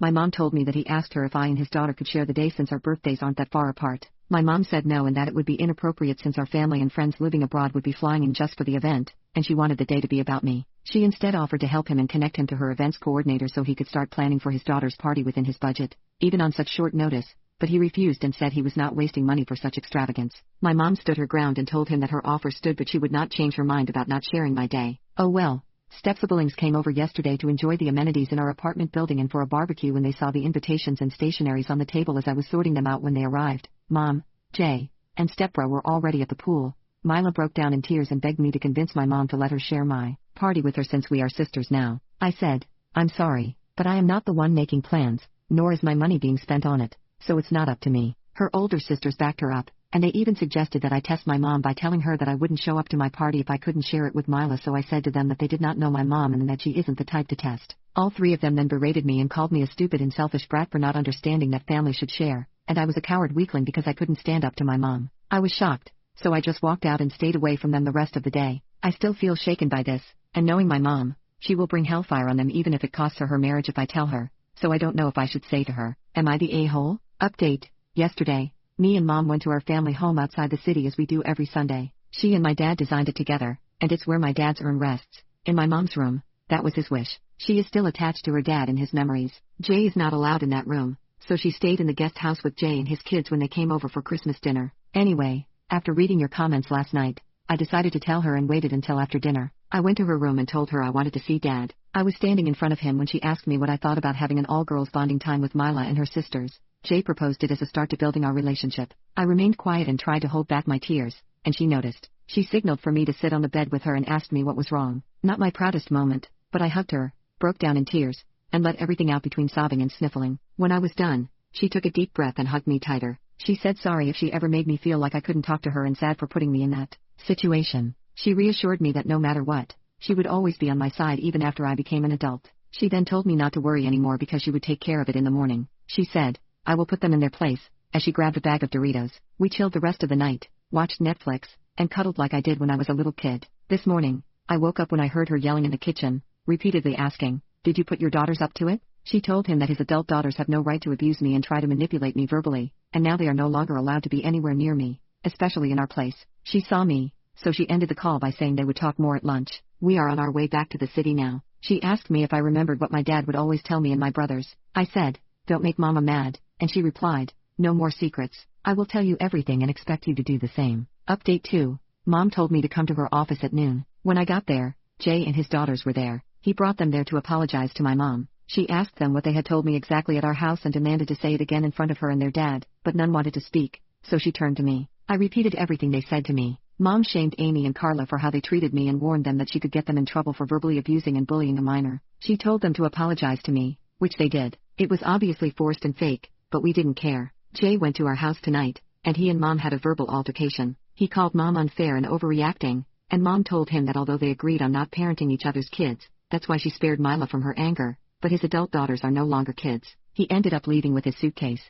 My mom told me that he asked her if I and his daughter could share the day since our birthdays aren't that far apart. My mom said no and that it would be inappropriate since our family and friends living abroad would be flying in just for the event, and she wanted the day to be about me. She instead offered to help him and connect him to her events coordinator so he could start planning for his daughter's party within his budget, even on such short notice, but he refused and said he was not wasting money for such extravagance. My mom stood her ground and told him that her offer stood but she would not change her mind about not sharing my day. Oh well. Stepsiblings came over yesterday to enjoy the amenities in our apartment building and for a barbecue when they saw the invitations and stationaries on the table as I was sorting them out when they arrived. Mom, Jay, and stepbro were already at the pool. Mila broke down in tears and begged me to convince my mom to let her share my party with her since we are sisters now. I said, I'm sorry, but I am not the one making plans, nor is my money being spent on it, so it's not up to me. Her older sisters backed her up, and they even suggested that I test my mom by telling her that I wouldn't show up to my party if I couldn't share it with Mila, so I said to them that they did not know my mom and that she isn't the type to test. All three of them then berated me and called me a stupid and selfish brat for not understanding that family should share, and I was a coward weakling because I couldn't stand up to my mom. I was shocked, so I just walked out and stayed away from them the rest of the day. I still feel shaken by this, and knowing my mom, she will bring hellfire on them even if it costs her her marriage if I tell her, so I don't know if I should say to her, am I the a-hole? Update. Yesterday, me and Mom went to our family home outside the city as we do every Sunday. She and my dad designed it together, and it's where my dad's urn rests, in my mom's room. That was his wish. She is still attached to her dad and his memories. Jay is not allowed in that room, so she stayed in the guest house with Jay and his kids when they came over for Christmas dinner. Anyway, after reading your comments last night, I decided to tell her and waited until after dinner. I went to her room and told her I wanted to see Dad. I was standing in front of him when she asked me what I thought about having an all-girls bonding time with Mila and her sisters. Jay proposed it as a start to building our relationship. I remained quiet and tried to hold back my tears, and she noticed. She signaled for me to sit on the bed with her and asked me what was wrong. Not my proudest moment, but I hugged her, broke down in tears, and let everything out between sobbing and sniffling. When I was done, she took a deep breath and hugged me tighter. She said sorry if she ever made me feel like I couldn't talk to her and sad for putting me in that situation. She reassured me that no matter what, she would always be on my side even after I became an adult. She then told me not to worry anymore because she would take care of it in the morning. She said, I will put them in their place, as she grabbed a bag of Doritos. We chilled the rest of the night, watched Netflix, and cuddled like I did when I was a little kid. This morning, I woke up when I heard her yelling in the kitchen, repeatedly asking, did you put your daughters up to it? She told him that his adult daughters have no right to abuse me and try to manipulate me verbally, and now they are no longer allowed to be anywhere near me, especially in our place. She saw me, so she ended the call by saying they would talk more at lunch. We are on our way back to the city now. She asked me if I remembered what my dad would always tell me and my brothers. I said, don't make Mama mad, and she replied, no more secrets. I will tell you everything and expect you to do the same. Update 2. Mom told me to come to her office at noon. When I got there, Jay and his daughters were there. He brought them there to apologize to my mom. She asked them what they had told me exactly at our house and demanded to say it again in front of her and their dad, but none wanted to speak, so she turned to me. I repeated everything they said to me. Mom shamed Amy and Carla for how they treated me and warned them that she could get them in trouble for verbally abusing and bullying a minor. She told them to apologize to me, which they did. It was obviously forced and fake, but we didn't care. Jay went to our house tonight, and he and Mom had a verbal altercation. He called Mom unfair and overreacting, and Mom told him that although they agreed on not parenting each other's kids, that's why she spared Mila from her anger, but his adult daughters are no longer kids. He ended up leaving with his suitcase.